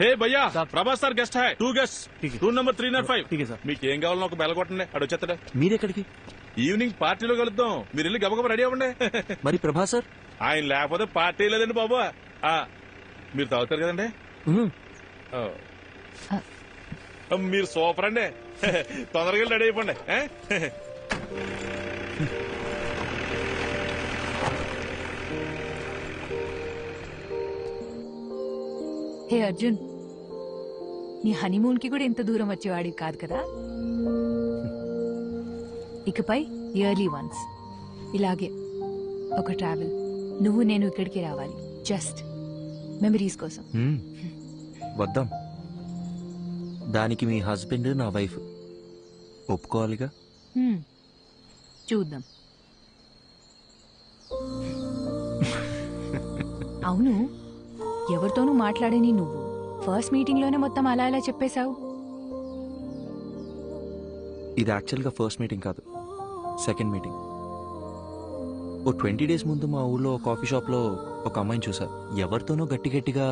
హే భయ్యా Prabhas sir guest high 2 guest room number 305. ठीक है सर. మీకు ఏం కావాలో ఒక బెల్ కొట్టండి అడు వచ్చేస్తాడు. మీరెక్కడికి? ఈవినింగ్ పార్టీలో కలుద్దాం, మీరు వెళ్ళి గబగబ రెడీ అవ్వండి. మరి ప్రభాస్ సార్? ఆయన లేకపోతే పార్టీ లేదండి బాబు. మీరు తాగుతారు కదండి. మీరు సూపర్ అండి. తొందరగా రెడీ అయిపోండి. హే అర్జున్, నీ హనీమూన్ కి కూడా ఇంత దూరం వచ్చేవాడివి కాదు కదా. ఇకపై ఇయర్లీ వన్స్ ఇలాగే ఒక ట్రావెల్, నువ్వు నేను ఇక్కడికి రావాలి, జస్ట్ మెమరీస్ కోసం. వద్దాం. దానికి మీ హస్బెండ్ నా వైఫ్ ఒప్పుకోవాలిగా. చూద్దాం. అవును, ఎవరితోనూ మాట్లాడని నువ్వు ఫస్ట్ మీటింగ్ లోనే మొత్తం అలా ఇలా చెప్పేశావు. ఇది యాక్చువల్గా ఫస్ట్ మీటింగ్ కాదు, సెకండ్ మీటింగ్. ఓ 20 days ముందు మా ఊళ్ళో కాఫీ షాప్లో ఒక అమ్మాయిని చూసా. ఎవరితోనో గట్టి గట్టిగా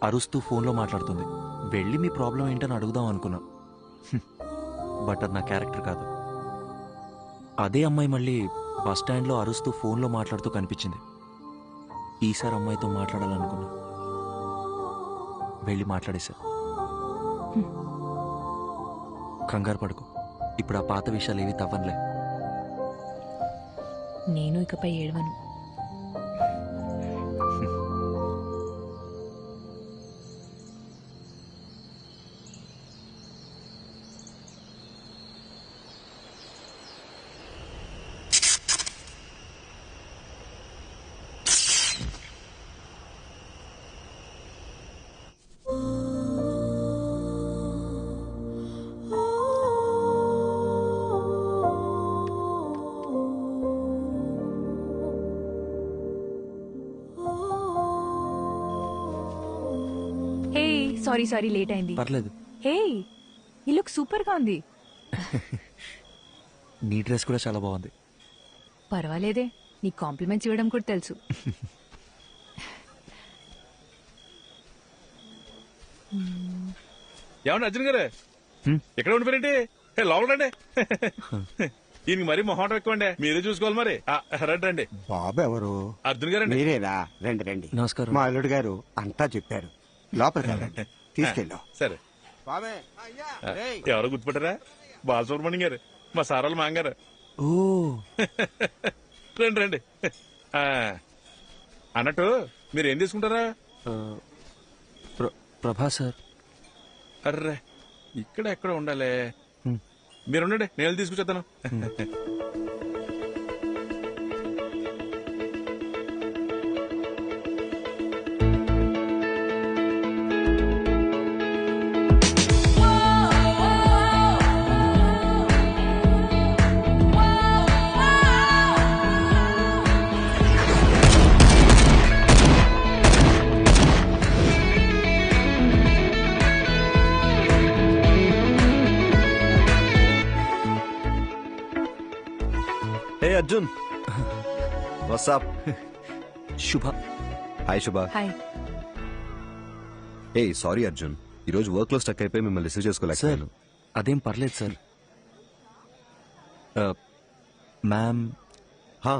అరుస్తూ ఫోన్లో మాట్లాడుతుంది. వెళ్ళి మీ ప్రాబ్లం ఏంటని అడుగుదాం అనుకున్నా. బట్ అది నా క్యారెక్టర్ కాదు. అదే అమ్మాయి మళ్ళీ బస్ స్టాండ్లో అరుస్తూ ఫోన్లో మాట్లాడుతూ కనిపించింది. ఈసారి అమ్మాయితో మాట్లాడాలనుకున్నా, వెళ్ళి మాట్లాడేశా. కంగారు పడుకో, ఇప్పుడు ఆ పాత విషయాలు ఏవి తవ్వనులే. నేను ఇకపై ఏడవను. సారీ సారీ, లేట్ అయింది. పర్లేదు. హే, ఈ లుక్ సూపర్ గా ఉంది. నీ డ్రెస్ కూడా చాలా బాగుంది. పర్వాలేదే, నీ కాంప్లిమెంట్స్ ఇవ్వడం కూడా తెలుసు. ఏమన్నా అర్జున్ గారు ఎక్కడ ఉండిపోయినండి? లోపల రండి. ఈయనకి మరీ మొహం ఎక్కువండి, మీరే చూసుకోవాలి. మరి రండి రండి. బాబు ఎవరు? అర్జున్ గారు. మీరేనా? రండి రండి. నమస్కారం. మా అల్లుడు గారు అంతా చెప్పారు. లోపలికి తీసుకెళ్ళా. సరే. ఎవరో గుర్తుపట్టారా? బాలసుబ్రహ్మణ్యం గారు, మా సారాలు మాంగారు. ఓ రండి రండి. అన్నట్టు మీరు ఏం తీసుకుంటారా? ప్రభా సార్. అర్రే, ఇక్కడ ఎక్కడ ఉండాలి. మీరు ఉండండి, నేను తీసుకొచ్చేస్తాను. Hey Arjun, what's up? శుభ. హాయ్ శుభ. హాయ్. ఏ సారీ అర్జున్, ఈ రోజు వర్క్ లో స్టక్ అయిపోయి మిమ్మల్ని రిసీవ్ చేసుకోలేకపోయాను. అదేం పర్లేదు సార్. మ్యామ్. హా,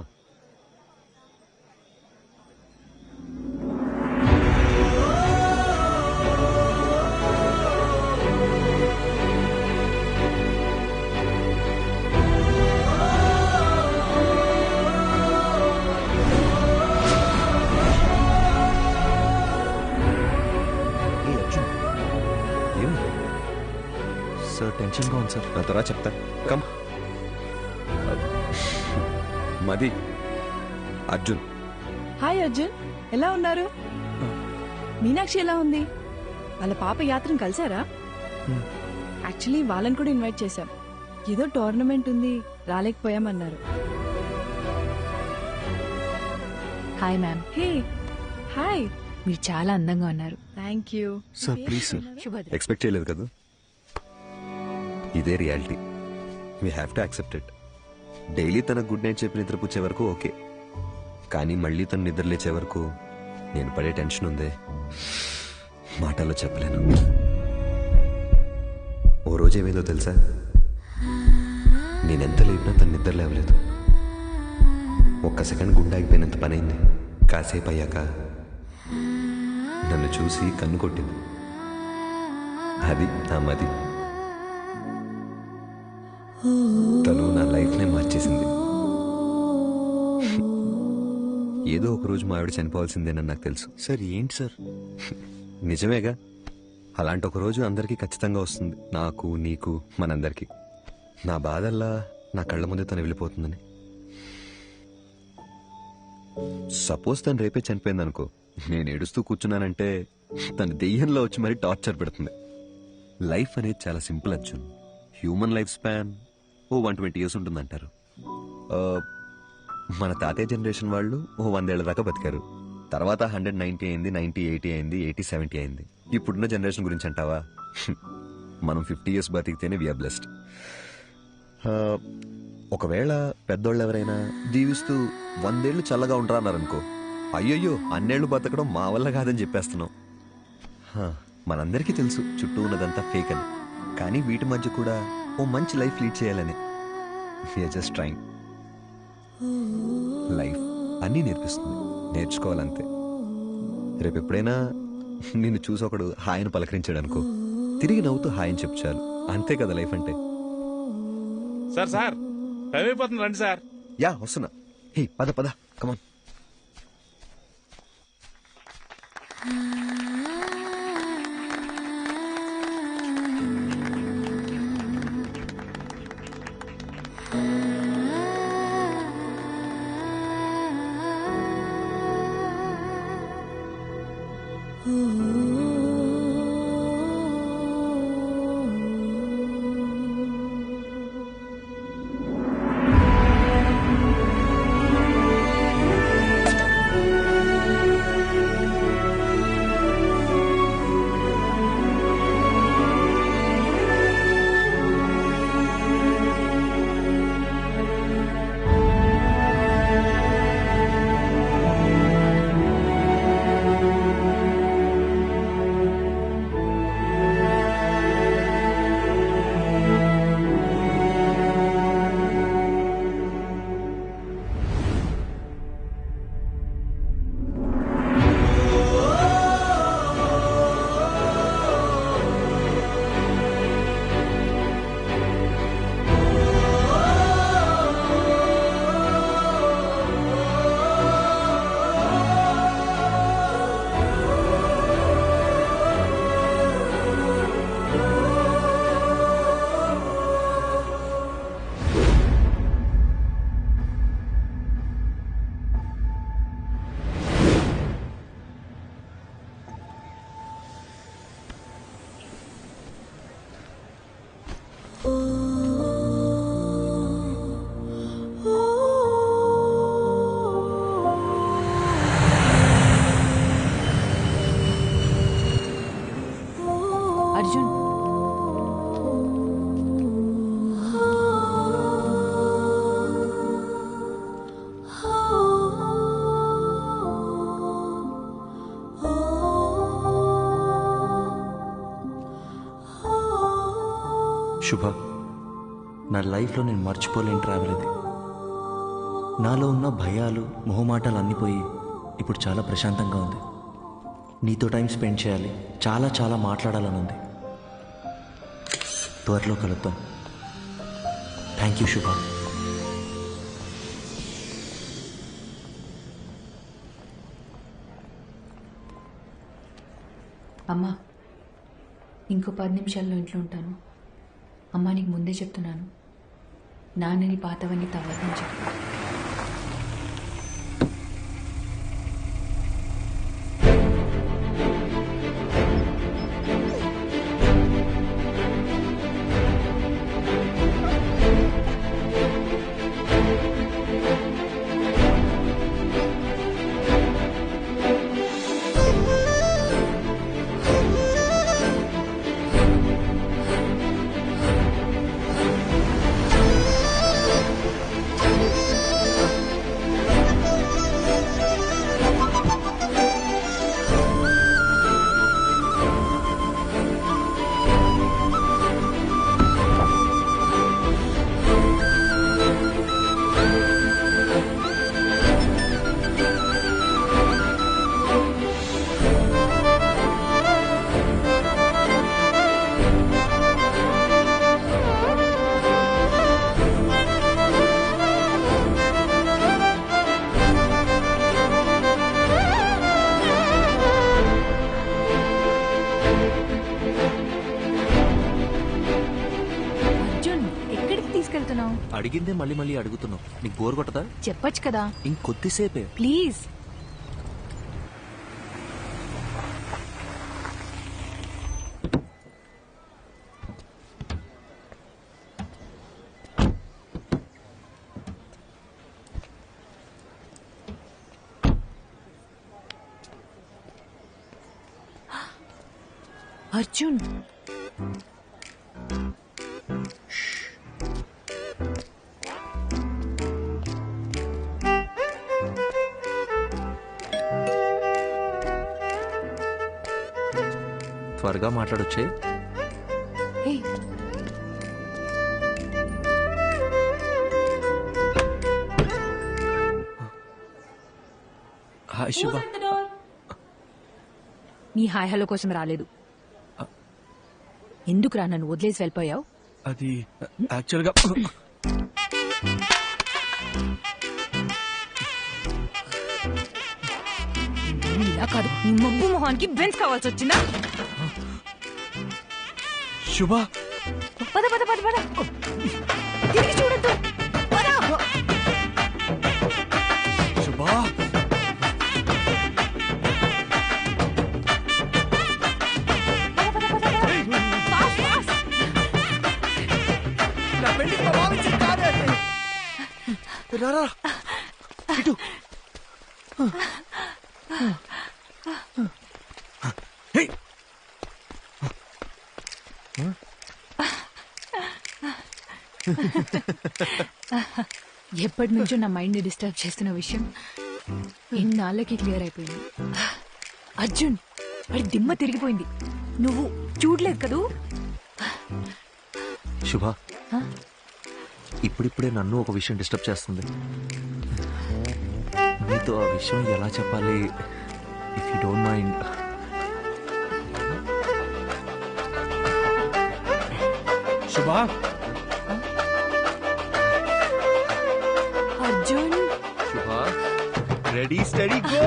సార్ టెన్షన్గా ఉంది సార్. నా తర్వాత చెప్తా. కమ్. మది. అర్జున్. హాయ్ అర్జున్, ఎలా ఉన్నారు? మీనాక్షి ఎలా ఉంది? వాళ్ళ పాప యాత్రను కలిసారా? యాక్చువల్లీ వాళ్ళని కూడా ఇన్వైట్ చేశాం. ఏదో టోర్నమెంట్ ఉంది, రాలేకపోయామన్నారు. Hi ma'am. Hey hi. మీరు చాలా అందంగా ఉన్నారు. Thank you sir please sir. శుభోదయం. ఎక్స్పెక్ట్ చేయలేదు కదా. ఇదే reality. We have to accept it. Daily తన గుడ్ నైట్ చెప్పి నిద్రపుచ్చే వరకు ఓకే, కానీ మళ్ళీ తను నిద్ర లేచే వరకు నేను పడే టెన్షన్ ఉంది. మాటల్లో చెప్పలేను. ఓ రోజు ఏమైందో తెలుసా? నేనెంత లేపినా తను నిద్ర లేవలేదు. ఒక్క సెకండ్ గుండె ఆగిపోయినంత పనైంది. కాసేపు అయ్యాక నన్ను చూసి కన్ను కొట్టింది. అది నా మది. తను నా లైఫ్నే మార్చేసింది. ఏదో ఒక రోజు మా ఆవిడ చనిపోవాల్సిందేనని నాకు తెలుసు. సార్ ఏంటి సార్? నిజమేగా, అలాంటి ఒక రోజు అందరికీ ఖచ్చితంగా వస్తుంది. నాకు, నీకు, మనందరికీ. నా బాధల్లా నా కళ్ళ ముందే తను వెళ్ళిపోతుందని. సపోజ్ తను రేపే చనిపోయింది అనుకో, నేను ఏడుస్తూ కూర్చున్నానంటే తను దెయ్యంలో వచ్చి మరీ టార్చర్ పెడుతుంది. లైఫ్ అనేది చాలా simple Arjun. Human life span 120 years ఉంటుందంటారు. మన తాతయ్య జనరేషన్ వాళ్ళు 100 ఏళ్ల దాకా బతికారు. తర్వాత 190 అయింది, 90, 80 అయింది, 80, 70 అయింది. ఇప్పుడున్న జనరేషన్ గురించి అంటావా? మనం 50 years బతికితేనే వీఆర్ బ్లెస్డ్. ఒకవేళ పెద్దోళ్ళు ఎవరైనా దీవిస్తూ 100 ఏళ్ళు చల్లగా ఉంటారా అన్నారనుకో, అయ్యయ్యో అన్నేళ్లు బతకడం మా వల్ల కాదని చెప్పేస్తున్నాం. మనందరికీ తెలుసు చుట్టూ ఉన్నదంతా ఫేక్ అని. కానీ వీటి మధ్య కూడా ఓ మంచి లైఫ్ లీడ్ చేయాలని వీఆర్ జస్ట్ ట్రైంగ్. లైఫ్ అన్నీ నేర్పిస్తుంది, నేర్చుకోవాలంతే. రేపు ఎప్పుడైనా నిన్ను చూసి ఒకడు హాయని పలకరించాడు అనుకో, తిరిగి నవ్వుతూ హాయని చెప్పు చాలు. అంతే కదా లైఫ్ అంటే. సార్ సార్ టైం అయిపోతుంది, రండి సార్. యా వస్తున్నా. హే పద పద, కమాన్. అర్జున్, శుభ, నా లైఫ్లో నేను మర్చిపోలేని ట్రావెల్ ఇది. నాలో ఉన్న భయాలు, మొహమాటాలు అన్నీ పోయి ఇప్పుడు చాలా ప్రశాంతంగా ఉంది. నీతో టైం స్పెండ్ చేయాలి, చాలా చాలా మాట్లాడాలని ఉంది. త్వరలో కలుద్దాం. థ్యాంక్ యూ శుభ. అమ్మా ఇంకో 10 నిమిషాల్లో ఇంట్లో ఉంటాను. అమ్మా నీకు ముందే చెప్తున్నాను, నాన్నని పాతవన్నీ తవ్వద్దని చెప్పు. అడుగుతున్నావు? అడిగిందే మళ్ళీ మళ్ళీ అడుగుతున్నావు. నీకు బోర్ కొట్టదా? చెప్పొచ్చు కదా. ఇంకొద్దిసేపే. ప్లీజ్. అర్జున్, త్వరగా మాట్లాడొచ్చే. హే, హాయ్ శుభ. నీ హాయ్ హలో కోసం రాలేదు. ఎందుకురా నన్ను వదిలేసి వెళ్ళిపోయావు? అది యాక్చువల్గా ఇలా కాదు, నీ మబ్బు మొహానికి బెన్స్ కావాల్సి వచ్చిందా? శుభ. పద పద పద పద, తిరిగి చూడద్దు. శుభ. రారా ఇటు. ఎప్పటి నుంచో నా మైండ్ ని డిస్టర్బ్ చేస్తున్న విషయం ఇన్నాళ్ళకి క్లియర్ అయిపోయింది. అర్జున్, వాడి దిమ్మ తిరిగిపోయింది. నువ్వు చూడలేదు కదూ? శుభ, ఇప్పుడిప్పుడే నన్ను ఒక విషయం డిస్టర్బ్ చేస్తుంది. నీతో ఆ విషయం ఎలా చెప్పాలి? If you don't mind. శుభ. అర్జున్. శుభ, రెడీ స్టడీ గో.